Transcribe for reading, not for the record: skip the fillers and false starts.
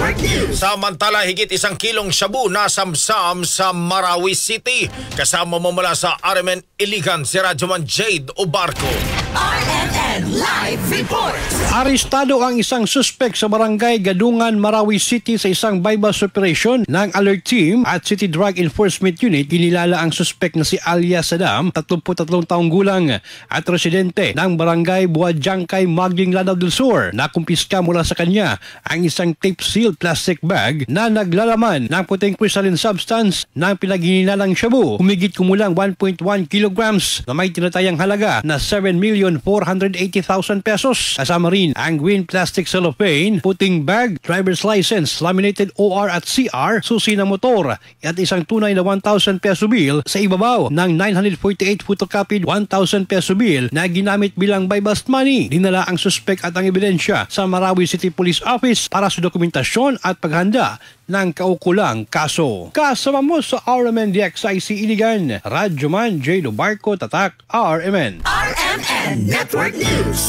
Network News. Samantala, higit 1 kilong shabu na samsam sa Marawi City. Kasama mo mula sa RMN Iligan si Radyoman Jade Obarco. RMN Live Report. Arestado ang isang suspek sa barangay Gadungan, Marawi City sa isang bypass operation ng Alert Team at City Drug Enforcement Unit. Kinilala ang suspek na si Alias Saddam, 33 taong gulang at residente ng barangay Buadjangkay, Maging, Lanao del Sur. Nakumpiska mula sa kanya ang isang tape-sealed plastic bag na naglalaman ng puting crystalline substance ng pinaghihinalang shabu. Humigit kumulang 1.1 kilograms na may tinatayang halaga na 7,480,000 pesos. Kasama rin ang green plastic cellophane, puting bag, driver's license, laminated OR at CR, susi ng motor at isang tunay na 1,000 peso bill sa ibabaw ng 948 photocopied 1,000 peso bill na ginamit bilang buy-bust money. Dinala ang suspek at ang ebidensya sa Marawi City Police Office para sa dokumentasyon at paghanda ng kaukulang kaso. Kasama mo sa RMN DXIC Iligan, Radyoman Jade Obarco, Tatak, RMN. RMN Network News.